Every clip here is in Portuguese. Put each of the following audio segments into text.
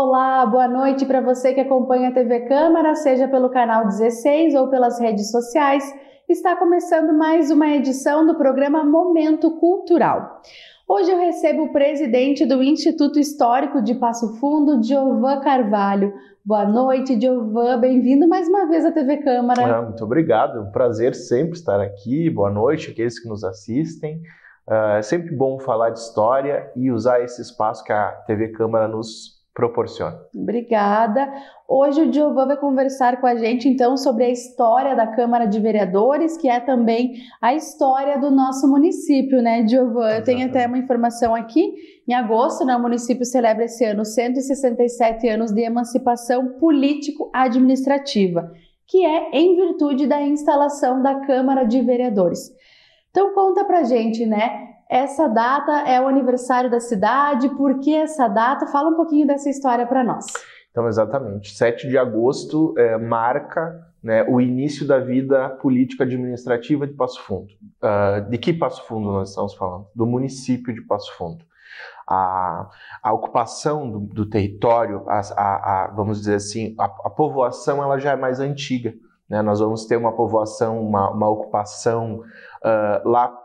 Olá, boa noite para você que acompanha a TV Câmara, seja pelo canal 16 ou pelas redes sociais. Está começando mais uma edição do programa Momento Cultural. Hoje eu recebo o presidente do Instituto Histórico de Passo Fundo, Diovan Carvalho. Boa noite, Diovan. Bem-vindo mais uma vez à TV Câmara. Muito obrigado. É um prazer sempre estar aqui. Boa noite àqueles que nos assistem. É sempre bom falar de história e usar esse espaço que a TV Câmara nos proporciona. Obrigada. Hoje o Diovan vai conversar com a gente então sobre a história da Câmara de Vereadores, que é também a história do nosso município, né, Diovan? Eu tenho até uma informação aqui. Em agosto, né, o município celebra esse ano 167 anos de emancipação político-administrativa, que é em virtude da instalação da Câmara de Vereadores. Então conta pra gente, né? Essa data é o aniversário da cidade, por que essa data? Fala um pouquinho dessa história para nós. Então, exatamente. 7 de agosto marca, né, o início da vida político-administrativa de Passo Fundo. De que Passo Fundo nós estamos falando? Do município de Passo Fundo. A ocupação do território, vamos dizer assim, a povoação ela já é mais antiga. Né? Nós vamos ter uma povoação, uma ocupação lá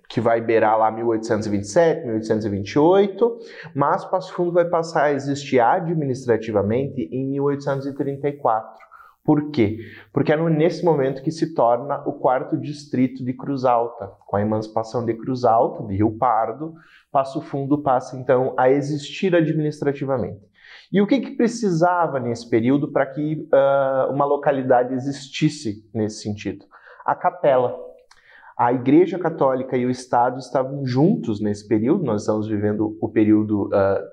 que vai beirar lá 1827, 1828, mas Passo Fundo vai passar a existir administrativamente em 1834. Por quê? Porque é nesse momento que se torna o 4º distrito de Cruz Alta. Com a emancipação de Cruz Alta, de Rio Pardo, Passo Fundo passa então a existir administrativamente. E o que precisava nesse período para que uma localidade existisse nesse sentido? A capela. A Igreja Católica e o Estado estavam juntos nesse período, nós estamos vivendo o período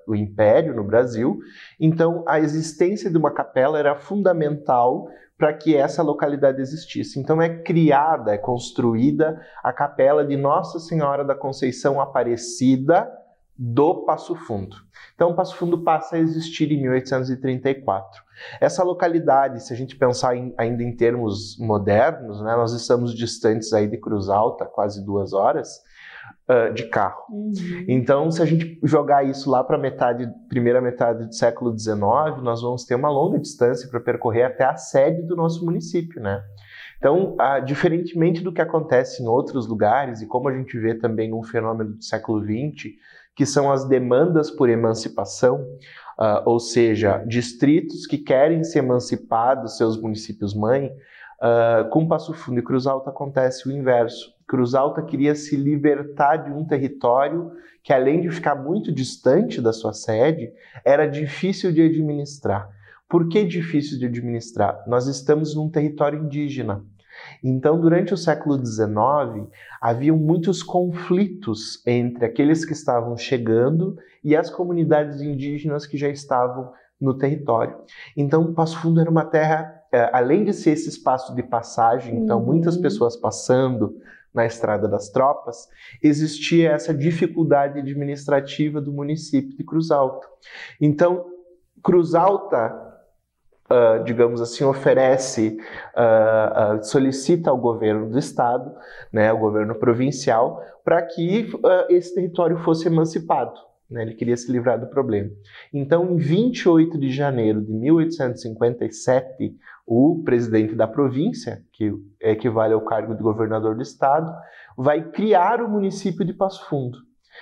do Império no Brasil, então a existência de uma capela era fundamental para que essa localidade existisse. Então é criada, é construída a capela de Nossa Senhora da Conceição Aparecida do Passo Fundo. Então Passo Fundo passa a existir em 1834. Essa localidade, se a gente pensar ainda em termos modernos, né, nós estamos distantes aí de Cruz Alta, quase 2 horas, de carro. Então, se a gente jogar isso lá para a primeira metade do século XIX, nós vamos ter uma longa distância para percorrer até a sede do nosso município, né? Então, diferentemente do que acontece em outros lugares, e como a gente vê também um fenômeno do século XX, que são as demandas por emancipação, ou seja, distritos que querem se emancipar dos seus municípios-mãe, com Passo Fundo e Cruz Alta acontece o inverso. Cruz Alta queria se libertar de um território que, além de ficar muito distante da sua sede, era difícil de administrar. Por que difícil de administrar? Nós estamos num território indígena. Então, durante o século XIX, haviam muitos conflitos entre aqueles que estavam chegando e as comunidades indígenas que já estavam no território. Então, Passo Fundo era uma terra, além de ser esse espaço de passagem, então muitas pessoas passando na Estrada das Tropas, existia essa dificuldade administrativa do município de Cruz Alta. Então, Cruz Alta, digamos assim, solicita ao governo do estado, né, ao governo provincial, para que esse território fosse emancipado. Né, ele queria se livrar do problema. Então, em 28 de janeiro de 1857, o presidente da província, que equivale ao cargo de governador do estado, vai criar o município de Passo Fundo.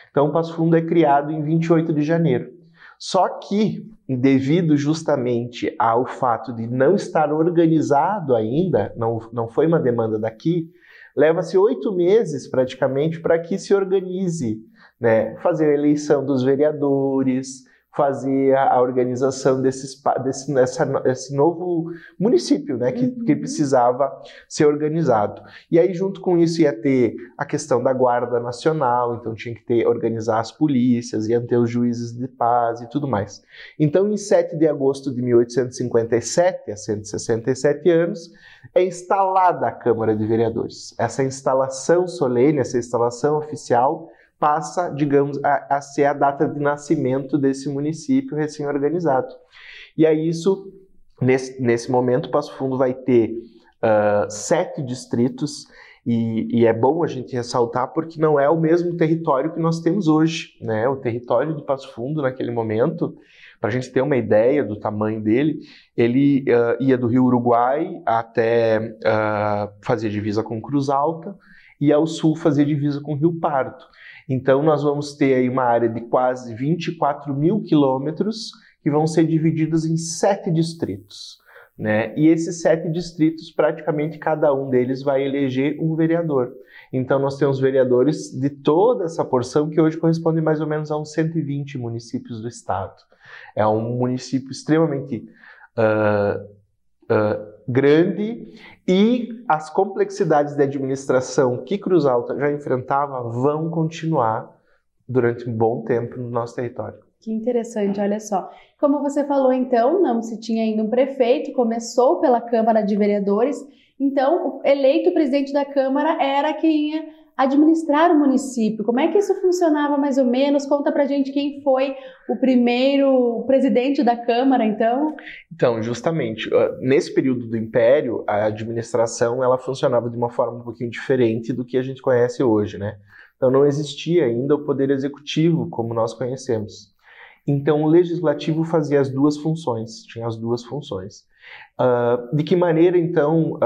Então, Passo Fundo é criado em 28 de janeiro. Só que, devido justamente ao fato de não estar organizado ainda, não foi uma demanda daqui, leva-se 8 meses praticamente para que se organize, né? Fazer a eleição dos vereadores, fazer a organização desse novo município, né, que precisava ser organizado. E aí, junto com isso, ia ter a questão da Guarda Nacional, então tinha que organizar as polícias, iam ter os juízes de paz e tudo mais. Então, em 7 de agosto de 1857, há 167 anos, é instalada a Câmara de Vereadores. Essa instalação solene, essa instalação oficial, passa, digamos, a ser a data de nascimento desse município recém-organizado. E aí isso, nesse momento, Passo Fundo vai ter 7 distritos, e é bom a gente ressaltar porque não é o mesmo território que nós temos hoje, né? O território de Passo Fundo, naquele momento, Para a gente ter uma ideia do tamanho dele, ele ia do Rio Uruguai até fazer divisa com Cruz Alta e ao sul fazer divisa com Rio Pardo. Então nós vamos ter aí uma área de quase 24 mil quilômetros que vão ser divididas em 7 distritos, né? E esses 7 distritos, praticamente cada um deles vai eleger um vereador. Então nós temos vereadores de toda essa porção que hoje corresponde mais ou menos a uns 120 municípios do estado. É um município extremamente grande e as complexidades de administração que Cruz Alta já enfrentava vão continuar durante um bom tempo no nosso território. Que interessante, olha só. Como você falou, então, não se tinha ainda um prefeito, começou pela Câmara de Vereadores, então o eleito presidente da Câmara era quem ia administrar o município. Como é que isso funcionava mais ou menos? Conta pra gente quem foi o primeiro presidente da Câmara, então. Então, justamente, nesse período do Império, a administração ela funcionava de uma forma um pouquinho diferente do que a gente conhece hoje, né? Então não existia ainda o poder executivo como nós conhecemos. Então o legislativo fazia as duas funções, tinha as duas funções. De que maneira então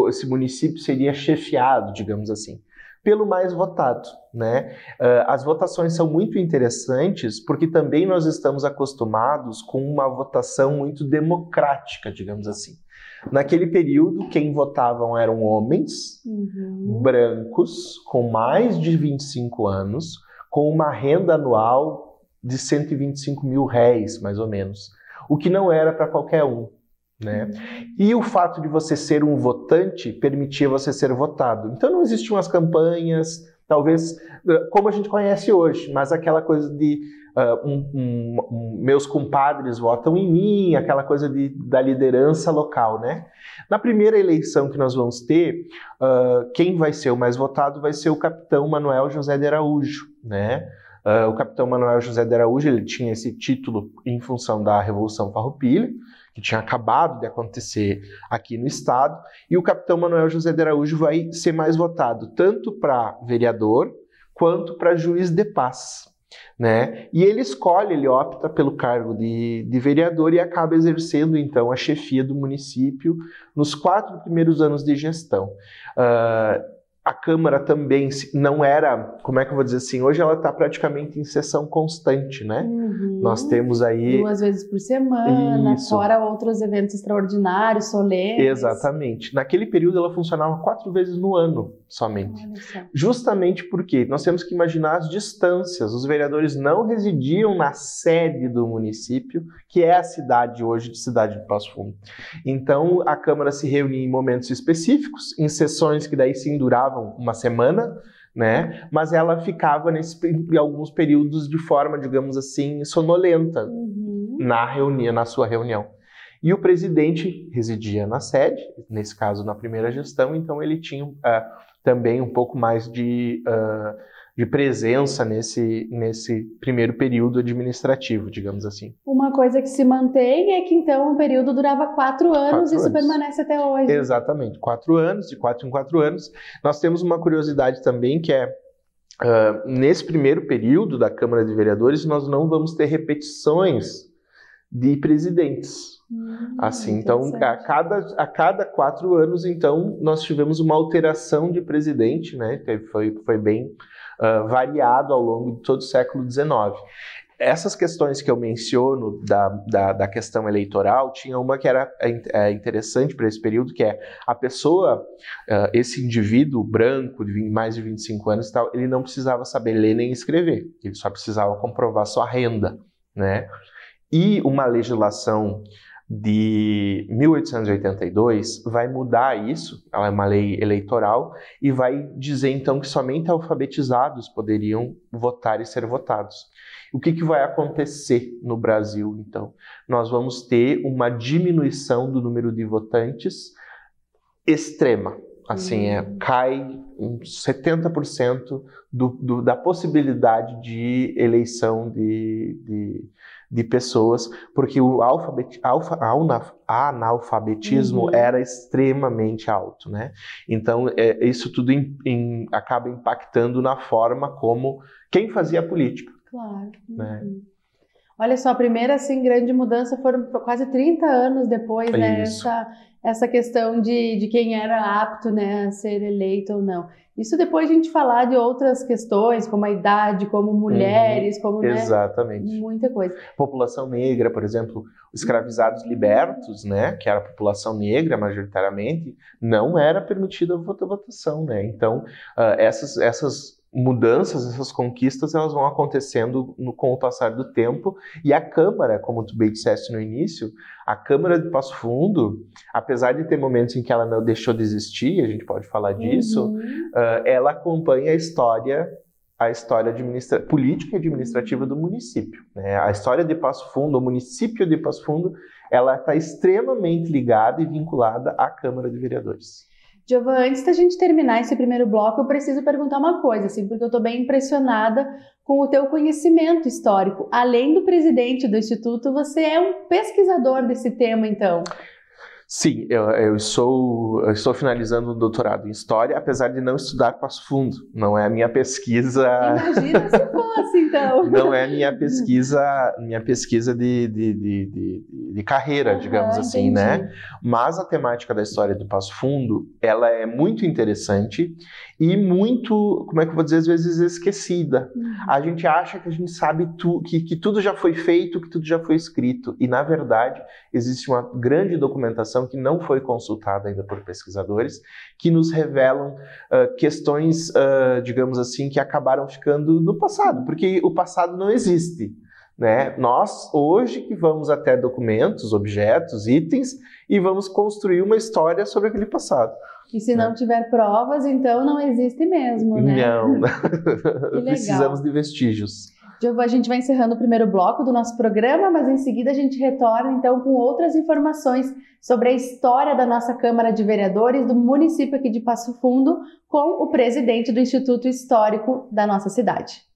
esse município seria chefiado, digamos assim? Pelo mais votado, né? As votações são muito interessantes porque também nós estamos acostumados com uma votação muito democrática, digamos assim. Naquele período, quem votavam eram homens brancos com mais de 25 anos, com uma renda anual de 125 mil réis, mais ou menos, o que não era para qualquer um, né? E o fato de você ser um votante permitia você ser votado. Então não existiam as campanhas, talvez como a gente conhece hoje, mas aquela coisa de meus compadres votam em mim, aquela coisa da liderança local, né? Na primeira eleição que nós vamos ter, quem vai ser o mais votado vai ser o capitão Manuel José de Araújo, né? O capitão Manuel José de Araújo, ele tinha esse título em função da Revolução Farroupilha, que tinha acabado de acontecer aqui no estado, e o capitão Manuel José de Araújo vai ser mais votado tanto para vereador quanto para juiz de paz, né? E ele opta pelo cargo de vereador e acaba exercendo então a chefia do município nos 4 primeiros anos de gestão. A Câmara também não era, como é que eu vou dizer assim, hoje ela está praticamente em sessão constante, né? Nós temos aí 2 vezes por semana, isso, fora outros eventos extraordinários, solenes. Exatamente. Naquele período ela funcionava 4 vezes no ano somente. Justamente porque nós temos que imaginar as distâncias. Os vereadores não residiam na sede do município, que é a cidade hoje, Cidade de Passo Fundo. Então a Câmara se reunia em momentos específicos, em sessões que daí sim duravam uma semana, né? Mas ela ficava em alguns períodos de forma, digamos assim, sonolenta na sua reunião. E o presidente residia na sede, nesse caso na primeira gestão, então ele tinha também um pouco mais de presença nesse primeiro período administrativo, digamos assim. Uma coisa que se mantém é que então o período durava 4 anos e isso permanece até hoje. Exatamente, 4 anos, de 4 em 4 anos. Nós temos uma curiosidade também que é, nesse primeiro período da Câmara de Vereadores, nós não vamos ter repetições de presidentes. Assim, então, a cada 4 anos, então, nós tivemos uma alteração de presidente, né? Foi bem variado ao longo de todo o século XIX. Essas questões que eu menciono da questão eleitoral, tinha uma que era interessante para esse período, que é a pessoa, esse indivíduo branco de mais de 25 anos e tal, ele não precisava saber ler nem escrever, ele só precisava comprovar sua renda, né? E uma legislação de 1882 vai mudar isso, ela é uma lei eleitoral, e vai dizer então que somente alfabetizados poderiam votar e ser votados. O que vai acontecer no Brasil, então? Nós vamos ter uma diminuição do número de votantes extrema. Assim, cai uns 70% da possibilidade de eleição de pessoas, porque o analfabetismo era extremamente alto, né? Então, isso tudo acaba impactando na forma como quem fazia política. Claro. Né? Olha só, a primeira assim, grande mudança foram quase 30 anos depois, né? Essa questão de quem era apto, né, a ser eleito ou não. Isso depois a gente falar de outras questões, como a idade, como mulheres, como, né, exatamente. Muita coisa. População negra, por exemplo, os escravizados libertos, né, que era a população negra majoritariamente, não era permitida a votação, né? Então, essas mudanças, essas conquistas, elas vão acontecendo com o passar do tempo, e a Câmara, como tu bem disseste no início, a Câmara de Passo Fundo, apesar de ter momentos em que ela não deixou de existir, a gente pode falar disso, ela acompanha a história política e administrativa do município, né? A história de Passo Fundo, o município de Passo Fundo, ela está extremamente ligada e vinculada à Câmara de Vereadores. Giovana, antes da gente terminar esse primeiro bloco, eu preciso perguntar uma coisa, assim, porque eu estou bem impressionada com o teu conhecimento histórico. Além do presidente do Instituto, você é um pesquisador desse tema, então? Sim, eu estou finalizando um doutorado em História, apesar de não estudar Passo Fundo. Não é a minha pesquisa... Imagina se fosse, então. Não é minha pesquisa de carreira, digamos assim, entendi. né? Mas a temática da história do Passo Fundo, ela é muito interessante e muito, como é que eu vou dizer, às vezes esquecida. A gente acha que a gente sabe que tudo já foi feito, que tudo já foi escrito. E, na verdade, existe uma grande documentação que não foi consultada ainda por pesquisadores, que nos revelam questões, digamos assim, que acabaram ficando no passado, porque o passado não existe, né? Nós, hoje, que vamos até documentos, objetos, itens, e vamos construir uma história sobre aquele passado. E se não tiver provas, então não existe mesmo, né? Não, Que precisamos de vestígios. Giovana, a gente vai encerrando o primeiro bloco do nosso programa, mas em seguida a gente retorna então com outras informações sobre a história da nossa Câmara de Vereadores do município aqui de Passo Fundo, com o presidente do Instituto Histórico da nossa cidade.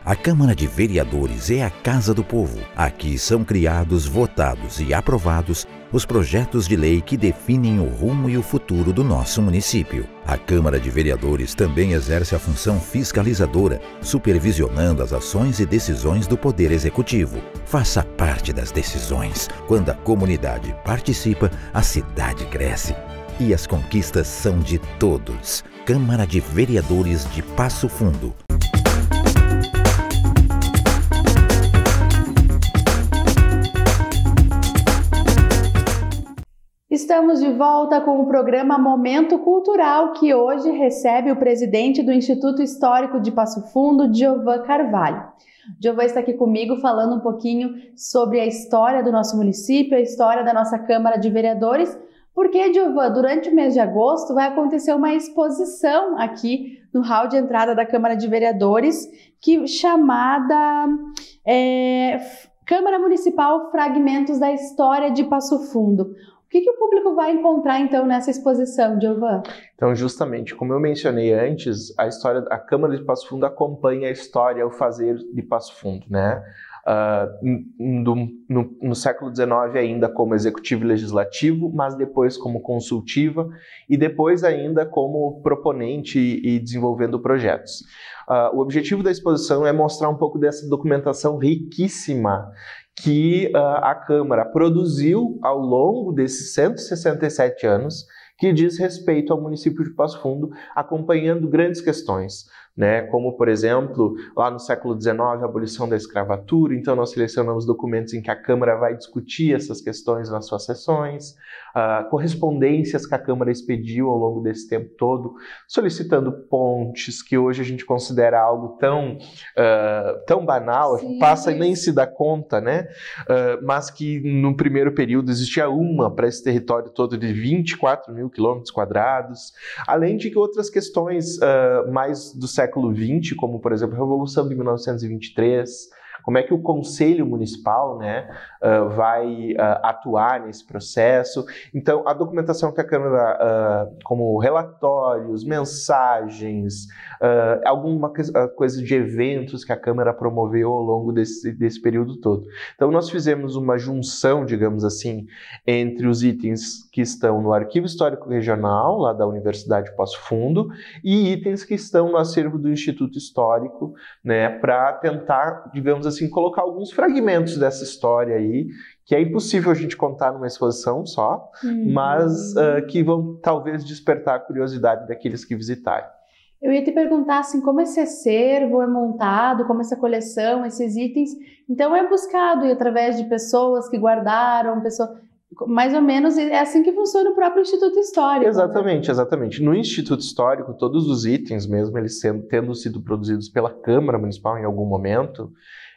A Câmara de Vereadores é a Casa do Povo. Aqui são criados, votados e aprovados os projetos de lei que definem o rumo e o futuro do nosso município. A Câmara de Vereadores também exerce a função fiscalizadora, supervisionando as ações e decisões do Poder Executivo. Faça parte das decisões. Quando a comunidade participa, a cidade cresce. E as conquistas são de todos. Câmara de Vereadores de Passo Fundo. Estamos de volta com o programa Momento Cultural, que hoje recebe o presidente do Instituto Histórico de Passo Fundo, Giovana Carvalho. Giovana está aqui comigo falando um pouquinho sobre a história do nosso município, a história da nossa Câmara de Vereadores, porque, Giovana, durante o mês de agosto vai acontecer uma exposição aqui no hall de entrada da Câmara de Vereadores, chamada Câmara Municipal Fragmentos da História de Passo Fundo. O que o público vai encontrar, então, nessa exposição, Giovana? Então, justamente, como eu mencionei antes, a Câmara de Passo Fundo acompanha a história, o fazer de Passo Fundo, né? No século XIX ainda como executivo e legislativo, mas depois como consultiva e depois ainda como proponente e desenvolvendo projetos. O objetivo da exposição é mostrar um pouco dessa documentação riquíssima que a Câmara produziu ao longo desses 167 anos, que diz respeito ao município de Passo Fundo, acompanhando grandes questões, né? Como, por exemplo, lá no século XIX, a abolição da escravatura. Então nós selecionamos documentos em que a Câmara vai discutir essas questões nas suas sessões, correspondências que a Câmara expediu ao longo desse tempo todo, solicitando pontes, que hoje a gente considera algo tão banal, Sim, passa e nem se dá conta, né? Mas que no primeiro período existia uma para esse território todo de 24 mil quilômetros quadrados, além de que outras questões mais do século XX, como por exemplo a Revolução de 1923, como é que o Conselho Municipal, né, vai atuar nesse processo. Então, a documentação que a Câmara, como relatórios, mensagens, alguma coisa de eventos que a Câmara promoveu ao longo desse período todo. Então, nós fizemos uma junção, digamos assim, entre os itens que estão no Arquivo Histórico Regional, lá da Universidade de Passo Fundo, e itens que estão no acervo do Instituto Histórico, né, para tentar, digamos assim, colocar alguns fragmentos dessa história aí, que é impossível a gente contar numa exposição só, mas que vão talvez despertar a curiosidade daqueles que visitarem. Eu ia te perguntar assim, como esse acervo é montado, como essa coleção, esses itens, então é buscado através de pessoas que guardaram, mais ou menos é assim que funciona o próprio Instituto Histórico. Exatamente, né? Exatamente. No Instituto Histórico, todos os itens, mesmo eles tendo sido produzidos pela Câmara Municipal em algum momento,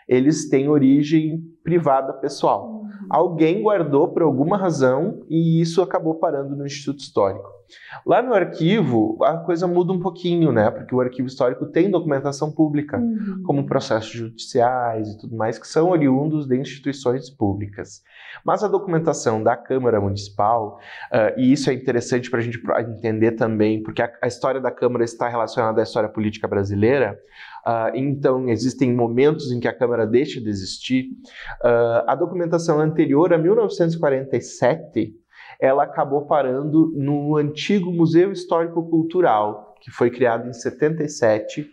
eles têm origem privada pessoal. Alguém guardou por alguma razão e isso acabou parando no Instituto Histórico. Lá no arquivo, a coisa muda um pouquinho, né? Porque o arquivo histórico tem documentação pública, como processos judiciais e tudo mais, que são oriundos de instituições públicas. Mas a documentação da Câmara Municipal, e isso é interessante para a gente entender também, porque a história da Câmara está relacionada à história política brasileira, então existem momentos em que a Câmara deixa de existir. A documentação anterior a 1947, ela acabou parando no antigo Museu Histórico Cultural, que foi criado em 77,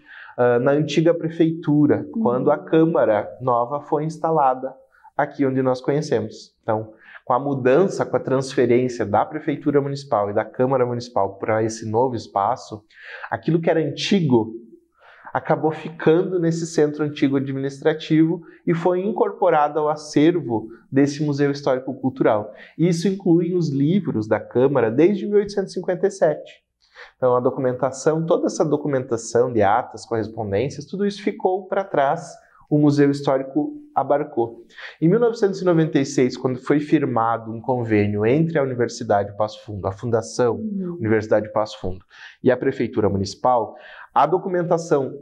na antiga prefeitura, quando a Câmara nova foi instalada aqui onde nós conhecemos. Então, com a mudança, com a transferência da Prefeitura Municipal e da Câmara Municipal para esse novo espaço, aquilo que era antigo acabou ficando nesse centro antigo administrativo e foi incorporado ao acervo desse Museu Histórico Cultural. Isso inclui os livros da Câmara desde 1857. Então, a documentação, toda essa documentação de atas, correspondências, tudo isso ficou para trás, o Museu Histórico abarcou. Em 1996, quando foi firmado um convênio entre a Universidade de Passo Fundo, a Fundação Universidade de Passo Fundo e a Prefeitura Municipal, a documentação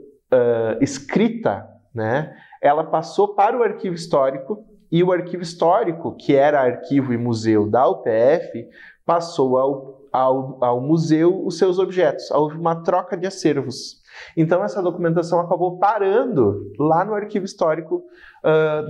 escrita, né, ela passou para o Arquivo Histórico e o Arquivo Histórico, que era arquivo e museu da UPF, passou ao museu os seus objetos. Houve uma troca de acervos. Então, essa documentação acabou parando lá no Arquivo Histórico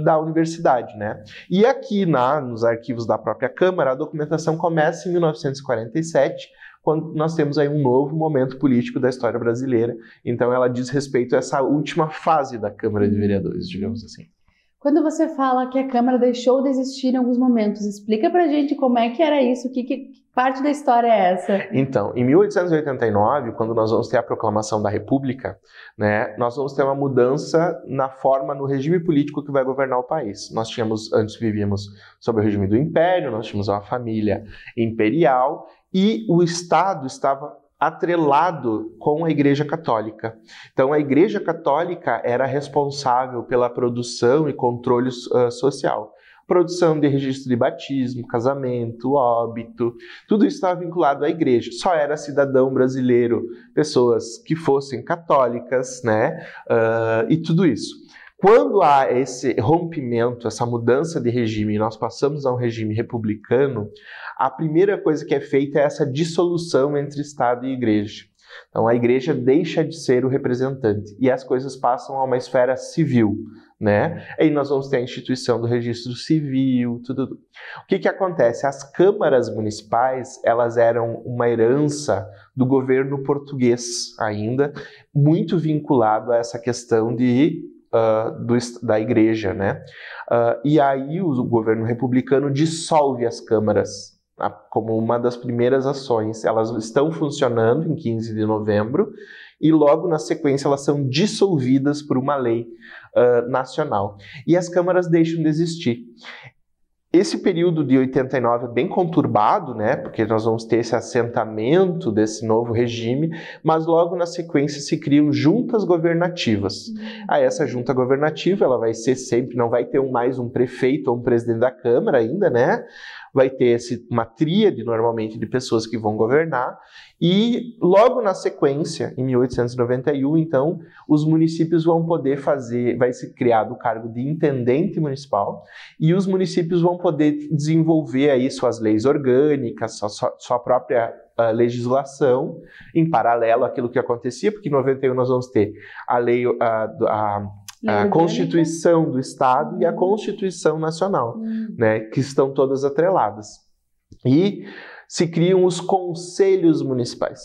da Universidade, né? E aqui nos arquivos da própria Câmara, a documentação começa em 1947, quando nós temos aí um novo momento político da história brasileira. Então, ela diz respeito a essa última fase da Câmara de Vereadores, digamos assim. Quando você fala que a Câmara deixou de existir em alguns momentos, explica pra gente como é que era isso, que parte da história é essa? Então, em 1889, quando nós vamos ter a proclamação da República, né, nós vamos ter uma mudança na forma, no regime político que vai governar o país. Antes vivíamos sob o regime do Império, nós tínhamos uma família imperial e o Estado estava atrelado com a Igreja Católica. Então, a Igreja Católica era responsável pela produção e controle social. Produção de registro de batismo, casamento, óbito, tudo isso estava vinculado à Igreja. Só era cidadão brasileiro, pessoas que fossem católicas, né? E tudo isso. Quando há esse rompimento, essa mudança de regime, e nós passamos a um regime republicano, a primeira coisa que é feita é essa dissolução entre Estado e Igreja. Então, a Igreja deixa de ser o representante e as coisas passam a uma esfera civil, né? Aí nós vamos ter a instituição do registro civil, tudo. O que acontece? As câmaras municipais, elas eram uma herança do governo português ainda, muito vinculado a essa questão da Igreja, né? E aí o governo republicano dissolve as câmaras como uma das primeiras ações. Elas estão funcionando em 15 de novembro e logo na sequência elas são dissolvidas por uma lei nacional. E as câmaras deixam de existir. Esse período de 89 é bem conturbado, né? Porque nós vamos ter esse assentamento desse novo regime, mas logo na sequência se criam juntas governativas. Aí essa junta governativa, ela vai ser sempre, não vai ter mais um prefeito ou um presidente da Câmara ainda, né? vai ter uma tríade, normalmente, de pessoas que vão governar, e logo na sequência, em 1891, então, os municípios vão poder vai ser criado o cargo de intendente municipal, e os municípios vão poder desenvolver aí suas leis orgânicas, sua própria legislação, em paralelo àquilo que acontecia, porque em 91 nós vamos ter a lei, a Constituição do Estado e a Constituição Nacional, né, que estão todas atreladas. E se criam os conselhos municipais.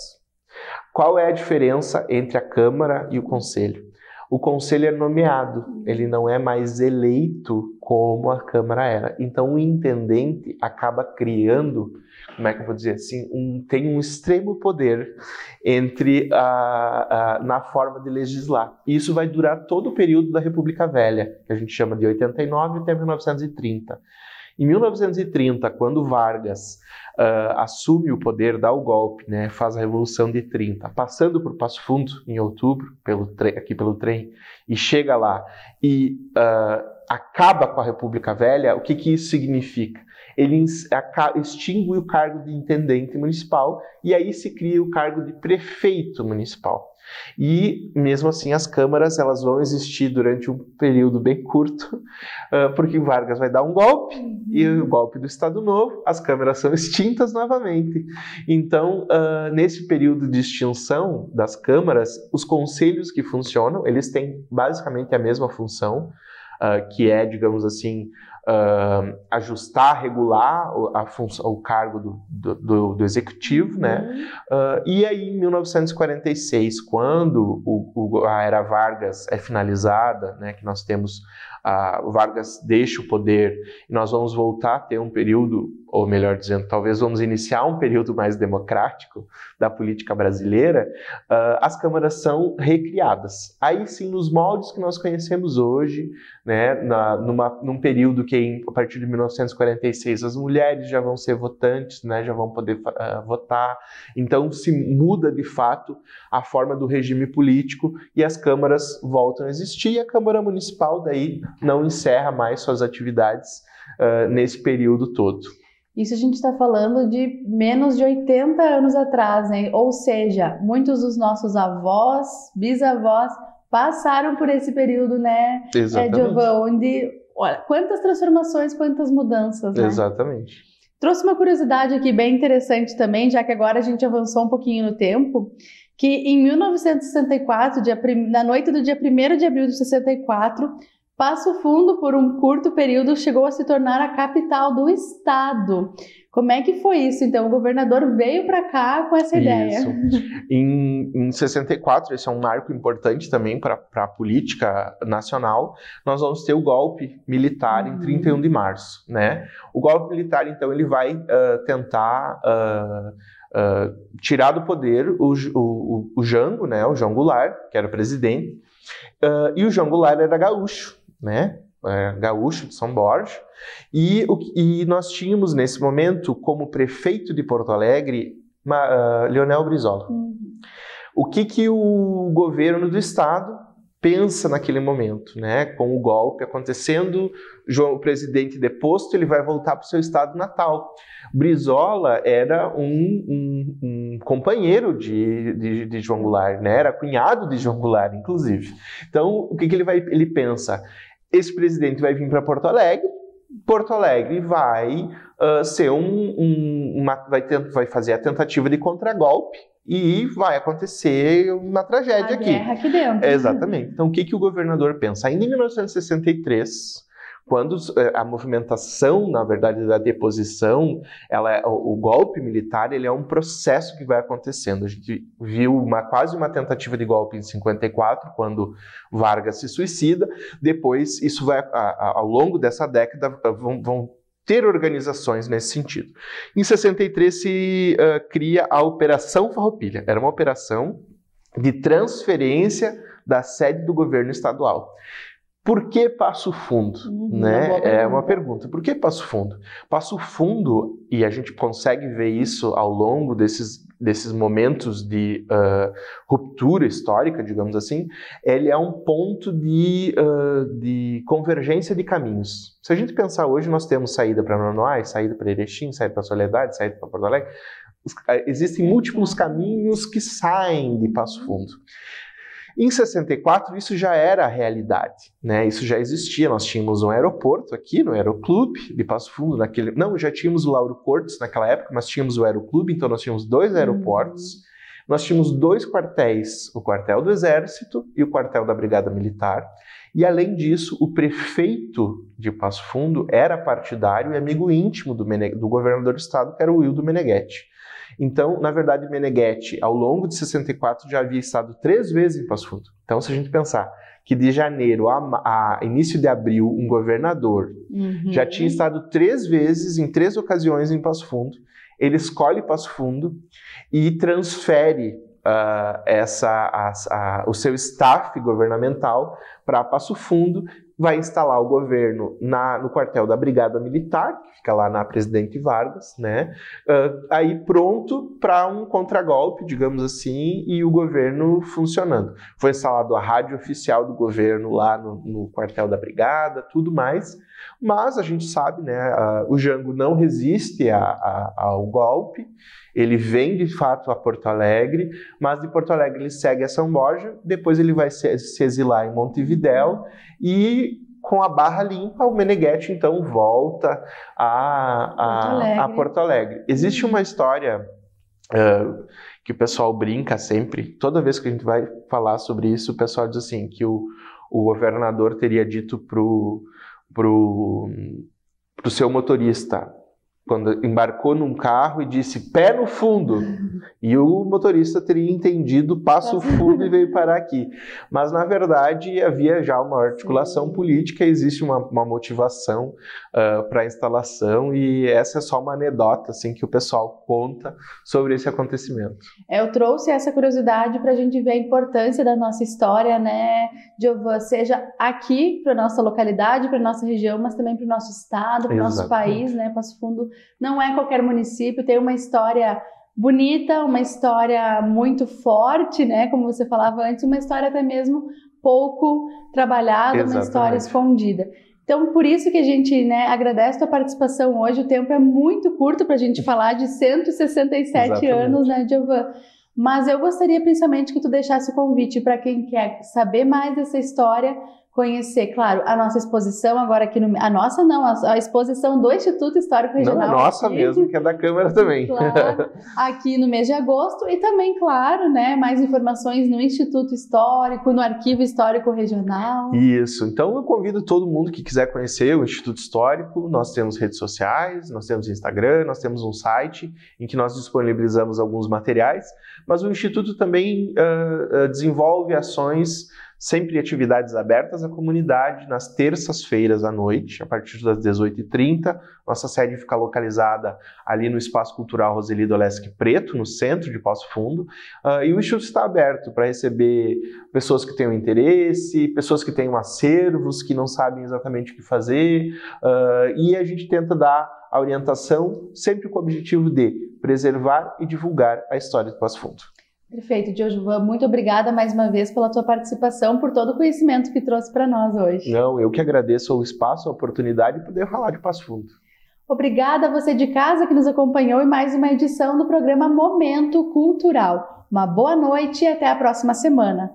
Qual é a diferença entre a Câmara e o Conselho? O Conselho é nomeado, ele não é mais eleito como a Câmara era. Então o intendente acaba criando, como é que eu vou dizer assim, tem um extremo poder na forma de legislar. E isso vai durar todo o período da República Velha, que a gente chama de 89 até 1930. Em 1930, quando Vargas assume o poder, dá o golpe, né, faz a Revolução de 30, passando por Passo Fundo, em outubro, aqui pelo trem, e chega lá e acaba com a República Velha, o que isso significa? Ele extingue o cargo de intendente municipal e aí se cria o cargo de prefeito municipal. E, mesmo assim, as câmaras elas vão existir durante um período bem curto, porque Vargas vai dar um golpe, e o golpe do Estado Novo, as câmaras são extintas novamente. Então, nesse período de extinção das câmaras, os conselhos que funcionam, eles têm basicamente a mesma função, que é, digamos assim, ajustar, regular o cargo do executivo, né? E aí, em 1946, quando a era Vargas é finalizada, né, que nós temos Vargas deixa o poder e nós vamos voltar a ter um período, ou melhor dizendo, talvez vamos iniciar um período mais democrático da política brasileira, as câmaras são recriadas. Aí sim, nos moldes que nós conhecemos hoje, né, num período que, a partir de 1946, as mulheres já vão ser votantes, né, já vão poder votar. Então, se muda, de fato, a forma do regime político e as câmaras voltam a existir. E a Câmara Municipal, daí, não encerra mais suas atividades nesse período todo. Isso a gente está falando de menos de 80 anos atrás, né? Ou seja, muitos dos nossos avós, bisavós, passaram por esse período, né, Giovan, onde, olha, quantas transformações, quantas mudanças, né? Exatamente. Trouxe uma curiosidade aqui bem interessante também, já que agora a gente avançou um pouquinho no tempo, que em 1964, na noite do dia 1º de abril de 64, Passo Fundo, por um curto período, chegou a se tornar a capital do estado. Como é que foi isso? Então, o governador veio para cá com essa ideia. Isso. Em 64, esse é um marco importante também para a política nacional, nós vamos ter o golpe militar em 31 de março. Né? O golpe militar, então, ele vai tentar tirar do poder o Jango, né? O João Goulart, que era presidente, e o João Goulart era gaúcho, né? Gaúcho de São Borja, e nós tínhamos nesse momento como prefeito de Porto Alegre Leonel Brizola. O que o governo do estado pensa naquele momento, né? Com o golpe acontecendo, o presidente deposto, ele vai voltar para o seu estado natal. Brizola era um companheiro de João Goulart, né? Era cunhado de João Goulart, inclusive. Então, o que ele pensa? Esse presidente vai vir para Porto Alegre vai ser vai fazer a tentativa de contragolpe e vai acontecer uma tragédia aqui. Guerra aqui dentro. Exatamente. Então, o que o governador pensa? Ainda em 1963, quando a movimentação, na verdade, da deposição, o golpe militar, ele é um processo que vai acontecendo. A gente viu quase uma tentativa de golpe em 54, quando Vargas se suicida. Depois, isso vai, ao longo dessa década, vão ter organizações nesse sentido. Em 63 se cria a Operação Farroupilha. Era uma operação de transferência da sede do governo estadual. Por que Passo Fundo? Né? É uma pergunta. Por que Passo Fundo? Passo Fundo, e a gente consegue ver isso ao longo desses desses momentos de ruptura histórica, digamos assim, ele é um ponto de convergência de caminhos. Se a gente pensar hoje, nós temos saída para Nonoai, saída para Erechim, saída para Soledade, saída para Porto Alegre. Existem múltiplos caminhos que saem de Passo Fundo. Em 64, isso já era a realidade, né? Isso já existia. Nós tínhamos um aeroporto aqui no Aeroclube de Passo Fundo. Não, já tínhamos o Lauro Cortes naquela época, mas tínhamos o Aeroclube, então nós tínhamos 2 aeroportos. Nós tínhamos 2 quartéis, o quartel do Exército e o quartel da Brigada Militar. E, além disso, o prefeito de Passo Fundo era partidário e amigo íntimo do governador do estado, que era o Wildo Meneghetti. Então, na verdade, Meneghetti, ao longo de 64, já havia estado 3 vezes em Passo Fundo. Então, se a gente pensar que de janeiro a início de abril, um governador já tinha estado 3 vezes, em 3 ocasiões em Passo Fundo, ele escolhe Passo Fundo e transfere o seu staff governamental para Passo Fundo, vai instalar o governo no quartel da Brigada Militar, que fica lá na Presidente Vargas, né? Aí pronto para um contragolpe, digamos assim, e o governo funcionando. Foi instalado a rádio oficial do governo lá no quartel da Brigada, tudo mais, mas a gente sabe, né? O Jango não resiste ao golpe. Ele vem, de fato, a Porto Alegre, mas de Porto Alegre ele segue a São Borja, depois ele vai se exilar em Montevidéu e, com a barra limpa, o Meneghetti, então, volta a Porto Alegre. Existe uma história que o pessoal brinca sempre, toda vez que a gente vai falar sobre isso, o pessoal diz assim, que o governador teria dito pro seu motorista, quando embarcou num carro e disse pé no fundo, e o motorista teria entendido Passo Fundo e veio parar aqui. Mas, na verdade, havia já uma articulação política, existe uma motivação para a instalação, e essa é só uma anedota assim, que o pessoal conta sobre esse acontecimento. Eu trouxe essa curiosidade para a gente ver a importância da nossa história, né, Giovan, seja aqui para a nossa localidade, para a nossa região, mas também para o nosso estado, para o nosso país, né? Passo Fundo não é qualquer município, tem uma história bonita, uma história muito forte, né? Como você falava antes, uma história até mesmo pouco trabalhada, uma história escondida. Então, por isso que a gente, né, agradece a tua participação hoje. O tempo é muito curto para a gente falar de 167 anos, né, Giovan? Mas eu gostaria principalmente que tu deixasse o convite para quem quer saber mais dessa história, conhecer, claro, a nossa exposição agora aqui no... A nossa não, a exposição do Instituto Histórico Regional. Não, a nossa aqui, mesmo, que é da Câmara também. Claro, aqui no mês de agosto, e também, claro, né, mais informações no Instituto Histórico, no Arquivo Histórico Regional. Isso, então eu convido todo mundo que quiser conhecer o Instituto Histórico. Nós temos redes sociais, nós temos Instagram, nós temos um site em que nós disponibilizamos alguns materiais, mas o Instituto também desenvolve ações, sempre atividades abertas à comunidade, nas terças-feiras à noite, a partir das 18h30. Nossa sede fica localizada ali no Espaço Cultural Roseli Doleschi Preto, no centro de Passo Fundo. E o Instituto está aberto para receber pessoas que tenham interesse, pessoas que tenham acervos, que não sabem exatamente o que fazer. E a gente tenta dar a orientação sempre com o objetivo de preservar e divulgar a história de Passo Fundo. Perfeito, Giovan, muito obrigada mais uma vez pela tua participação, por todo o conhecimento que trouxe para nós hoje. Não, eu que agradeço o espaço, a oportunidade de poder falar de Passo Fundo. Obrigada a você de casa que nos acompanhou em mais uma edição do programa Momento Cultural. Uma boa noite e até a próxima semana.